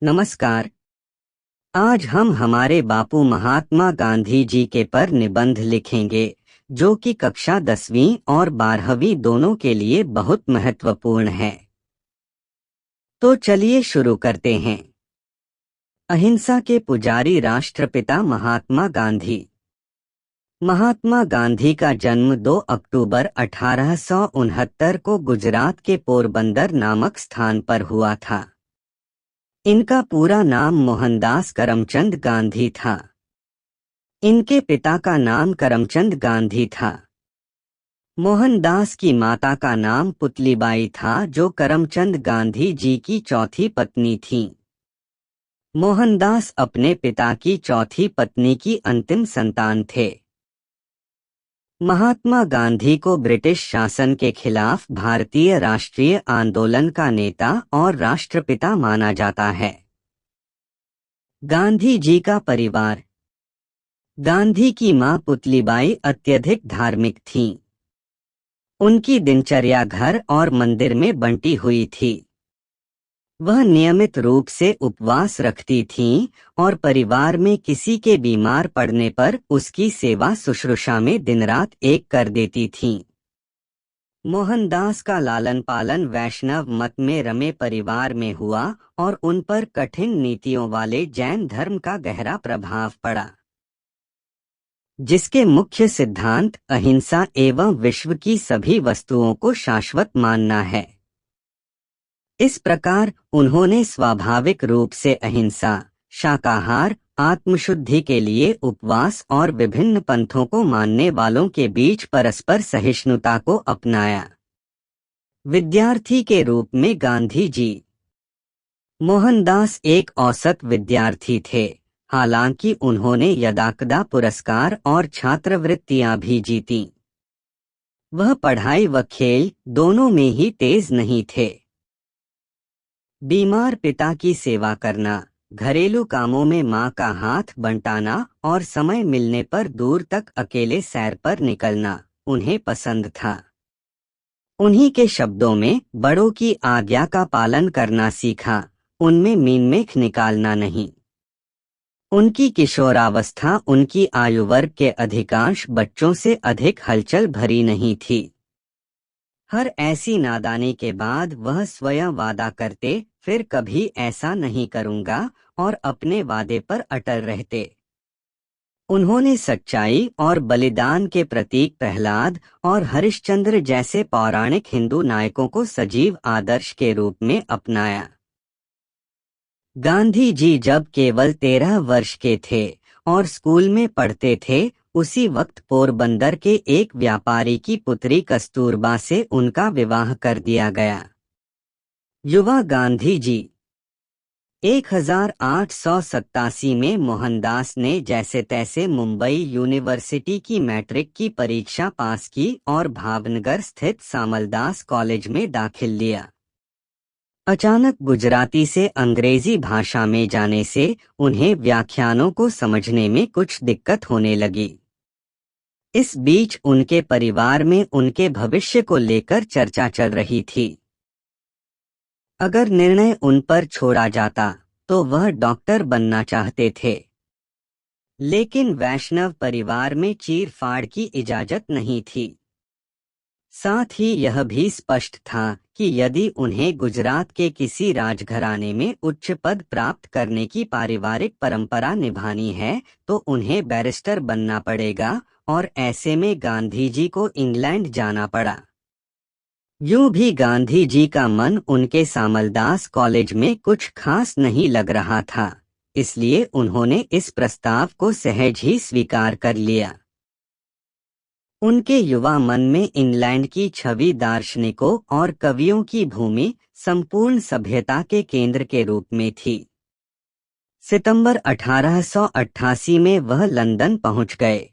नमस्कार। आज हम हमारे बापू महात्मा गांधी जी के पर निबंध लिखेंगे, जो कि कक्षा 10वीं और 12वीं दोनों के लिए बहुत महत्वपूर्ण है। तो चलिए शुरू करते हैं। अहिंसा के पुजारी राष्ट्रपिता महात्मा गांधी। महात्मा गांधी का जन्म 2 अक्टूबर 1869 को गुजरात के पोरबंदर नामक स्थान पर हुआ था। इनका पूरा नाम मोहनदास करमचंद गांधी था। इनके पिता का नाम करमचंद गांधी था। मोहनदास की माता का नाम पुतलीबाई था, जो करमचंद गांधी जी की चौथी पत्नी थीं। मोहनदास अपने पिता की चौथी पत्नी की अंतिम संतान थे। महात्मा गांधी को ब्रिटिश शासन के खिलाफ भारतीय राष्ट्रीय आंदोलन का नेता और राष्ट्रपिता माना जाता है। गांधी जी का परिवार। गांधी की मां पुतलीबाई अत्यधिक धार्मिक थीं। उनकी दिनचर्या घर और मंदिर में बंटी हुई थी। वह नियमित रूप से उपवास रखती थीं और परिवार में किसी के बीमार पड़ने पर उसकी सेवा शुश्रूषा में दिन-रात एक कर देती थीं। मोहनदास का लालन पालन वैष्णव मत में रमे परिवार में हुआ और उन पर कठिन नीतियों वाले जैन धर्म का गहरा प्रभाव पड़ा, जिसके मुख्य सिद्धांत अहिंसा एवं विश्व की सभी वस्तुओं को शाश्वत मानना है। इस प्रकार उन्होंने स्वाभाविक रूप से अहिंसा, शाकाहार, आत्मशुद्धि के लिए उपवास और विभिन्न पंथों को मानने वालों के बीच परस्पर सहिष्णुता को अपनाया। विद्यार्थी के रूप में गांधी जी। मोहनदास एक औसत विद्यार्थी थे, हालांकि उन्होंने यदाकदा पुरस्कार और छात्रवृत्तियां भी जीतीं। वह पढ़ाई व खेल दोनों में ही तेज नहीं थे। बीमार पिता की सेवा करना, घरेलू कामों में मां का हाथ बंटाना और समय मिलने पर दूर तक अकेले सैर पर निकलना उन्हें पसंद था। उन्हीं के शब्दों में बड़ों की आज्ञा का पालन करना सीखा, उनमें मीन-मेख निकालना नहीं। उनकी किशोरावस्था उनकी आयु वर्ग के अधिकांश बच्चों से अधिक हलचल भरी नहीं थी। हर ऐसी नादानी के बाद वह स्वयं वादा करते, फिर कभी ऐसा नहीं करूंगा, और अपने वादे पर अटल रहते। उन्होंने सच्चाई और बलिदान के प्रतीक प्रहलाद और हरिश्चंद्र जैसे पौराणिक हिंदू नायकों को सजीव आदर्श के रूप में अपनाया। गांधी जी जब केवल 13 वर्ष के थे और स्कूल में पढ़ते थे, उसी वक्त पोरबंदर के एक व्यापारी की पुत्री कस्तूरबा से उनका विवाह कर दिया गया। युवा गांधी जी। 1887 में मोहनदास ने जैसे तैसे मुंबई यूनिवर्सिटी की मैट्रिक की परीक्षा पास की और भावनगर स्थित सामलदास कॉलेज में दाखिल लिया। अचानक गुजराती से अंग्रेजी भाषा में जाने से उन्हें व्याख्यानों को समझने में कुछ दिक्कत होने लगी। इस बीच उनके परिवार में उनके भविष्य को लेकर चर्चा चल रही थी। अगर निर्णय उन पर छोड़ा जाता तो वह डॉक्टर बनना चाहते थे, लेकिन वैष्णव परिवार में चीर-फाड़ की इजाजत नहीं थी। साथ ही यह भी स्पष्ट था कि यदि उन्हें गुजरात के किसी राजघराने में उच्च पद प्राप्त करने की पारिवारिक परंपरा निभानी है तो उन्हें बैरिस्टर बनना पड़ेगा, और ऐसे में गांधी जी को इंग्लैंड जाना पड़ा। यूं भी गांधी जी का मन उनके सामलदास कॉलेज में कुछ खास नहीं लग रहा था, इसलिए उन्होंने इस प्रस्ताव को सहज ही स्वीकार कर लिया। उनके युवा मन में इंग्लैंड की छवि दार्शनिकों और कवियों की भूमि संपूर्ण सभ्यता के केंद्र के रूप में थी। सितंबर 1888 में वह लंदन पहुंच गए।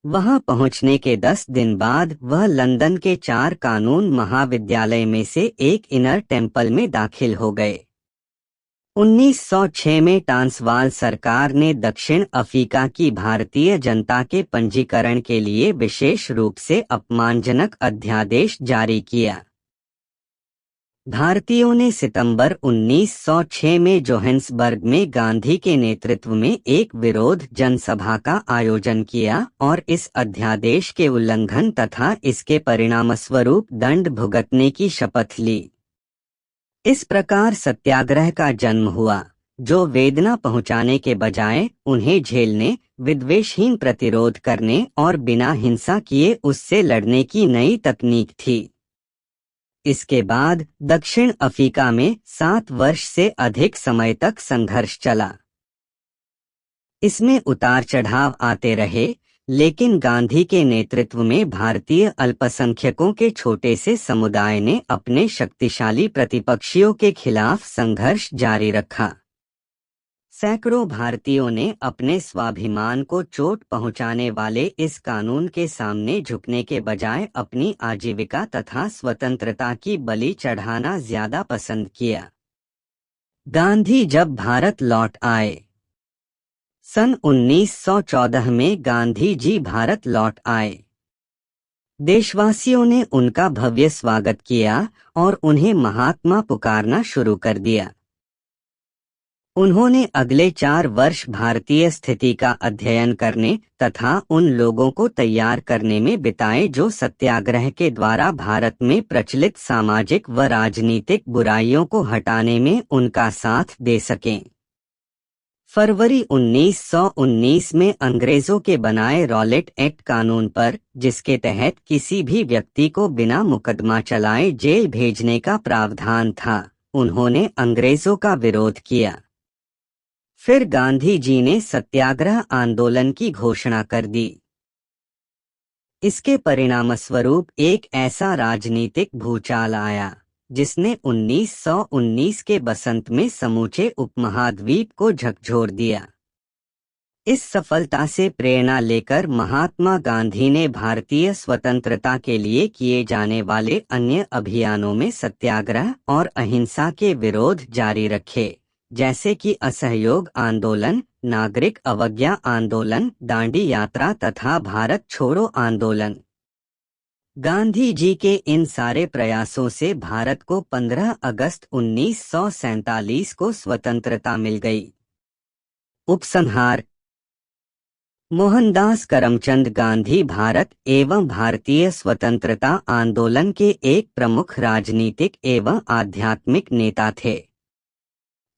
वहां पहुंचने के 10 दिन बाद वह लंदन के 4 कानून महाविद्यालय में से एक इनर टेम्पल में दाखिल हो गए। 1906 में ट्रांसवाल सरकार ने दक्षिण अफ्रीका की भारतीय जनता के पंजीकरण के लिए विशेष रूप से अपमानजनक अध्यादेश जारी किया। भारतीयों ने सितंबर 1906 में जोहान्सबर्ग में गांधी के नेतृत्व में एक विरोध जनसभा का आयोजन किया और इस अध्यादेश के उल्लंघन तथा इसके परिणामस्वरूप दंड भुगतने की शपथ ली। इस प्रकार सत्याग्रह का जन्म हुआ, जो वेदना पहुंचाने के बजाय उन्हें झेलने, विद्वेषहीन प्रतिरोध करने और बिना हिंसा किए उससे लड़ने की नई तकनीक थी। इसके बाद दक्षिण अफ्रीका में 7 वर्ष से अधिक समय तक संघर्ष चला। इसमें उतार चढ़ाव आते रहे, लेकिन गांधी के नेतृत्व में भारतीय अल्पसंख्यकों के छोटे से समुदाय ने अपने शक्तिशाली प्रतिपक्षियों के खिलाफ संघर्ष जारी रखा। सैकड़ों भारतीयों ने अपने स्वाभिमान को चोट पहुंचाने वाले इस कानून के सामने झुकने के बजाय अपनी आजीविका तथा स्वतंत्रता की बलि चढ़ाना ज्यादा पसंद किया। गांधी जब भारत लौट आए। सन 1914 में गांधी जी भारत लौट आए। देशवासियों ने उनका भव्य स्वागत किया और उन्हें महात्मा पुकारना शुरू कर दिया। उन्होंने अगले 4 वर्ष भारतीय स्थिति का अध्ययन करने तथा उन लोगों को तैयार करने में बिताए जो सत्याग्रह के द्वारा भारत में प्रचलित सामाजिक व राजनीतिक बुराइयों को हटाने में उनका साथ दे सकें। फरवरी 1919 में अंग्रेजों के बनाए रॉलेट एक्ट कानून पर, जिसके तहत किसी भी व्यक्ति को बिना मुकदमा चलाए जेल भेजने का प्रावधान था, उन्होंने अंग्रेजों का विरोध किया। फिर गांधी जी ने सत्याग्रह आंदोलन की घोषणा कर दी। इसके परिणामस्वरूप एक ऐसा राजनीतिक भूचाल आया, जिसने 1919 के बसंत में समूचे उपमहाद्वीप को झकझोर दिया। इस सफलता से प्रेरणा लेकर महात्मा गांधी ने भारतीय स्वतंत्रता के लिए किए जाने वाले अन्य अभियानों में सत्याग्रह और अहिंसा के विरोध जारी रखे, जैसे कि असहयोग आंदोलन, नागरिक अवज्ञा आंदोलन, दांडी यात्रा तथा भारत छोड़ो आंदोलन। गांधी जी के इन सारे प्रयासों से भारत को 15 अगस्त 1947 को स्वतंत्रता मिल गई। उपसंहार। मोहनदास करमचंद गांधी भारत एवं भारतीय स्वतंत्रता आंदोलन के एक प्रमुख राजनीतिक एवं आध्यात्मिक नेता थे।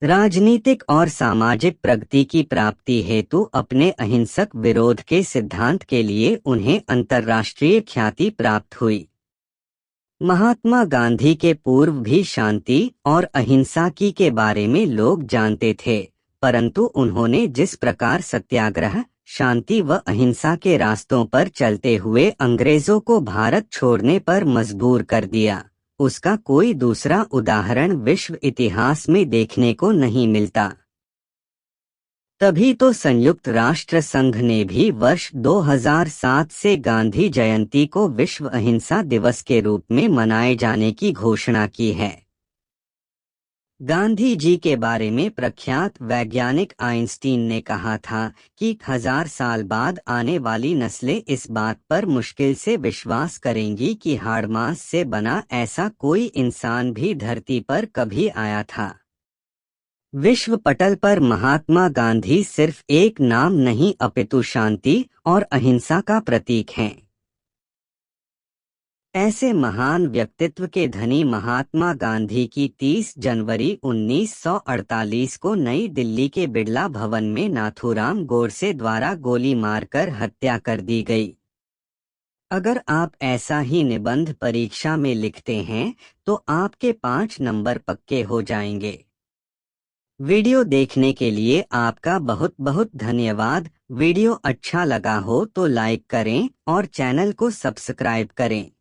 राजनीतिक और सामाजिक प्रगति की प्राप्ति हेतु अपने अहिंसक विरोध के सिद्धांत के लिए उन्हें अंतर्राष्ट्रीय ख्याति प्राप्त हुई। महात्मा गांधी के पूर्व भी शांति और अहिंसा की के बारे में लोग जानते थे, परंतु उन्होंने जिस प्रकार सत्याग्रह, शांति व अहिंसा के रास्तों पर चलते हुए अंग्रेजों को भारत छोड़ने पर मजबूर कर दिया, उसका कोई दूसरा उदाहरण विश्व इतिहास में देखने को नहीं मिलता। तभी तो संयुक्त राष्ट्र संघ ने भी वर्ष 2007 से गांधी जयंती को विश्व अहिंसा दिवस के रूप में मनाए जाने की घोषणा की है। गांधी जी के बारे में प्रख्यात वैज्ञानिक आइंस्टीन ने कहा था कि 1000 साल बाद आने वाली नस्लें इस बात पर मुश्किल से विश्वास करेंगी कि हाड़ मांस से बना ऐसा कोई इंसान भी धरती पर कभी आया था। विश्व पटल पर महात्मा गांधी सिर्फ एक नाम नहीं अपितु शांति और अहिंसा का प्रतीक हैं। ऐसे महान व्यक्तित्व के धनी महात्मा गांधी की 30 जनवरी 1948 को नई दिल्ली के बिड़ला भवन में नाथूराम गोडसे द्वारा गोली मारकर हत्या कर दी गई। अगर आप ऐसा ही निबंध परीक्षा में लिखते हैं तो आपके 5 नंबर पक्के हो जाएंगे। वीडियो देखने के लिए आपका बहुत बहुत धन्यवाद। वीडियो अच्छा लगा हो तो लाइक करें और चैनल को सब्सक्राइब करें।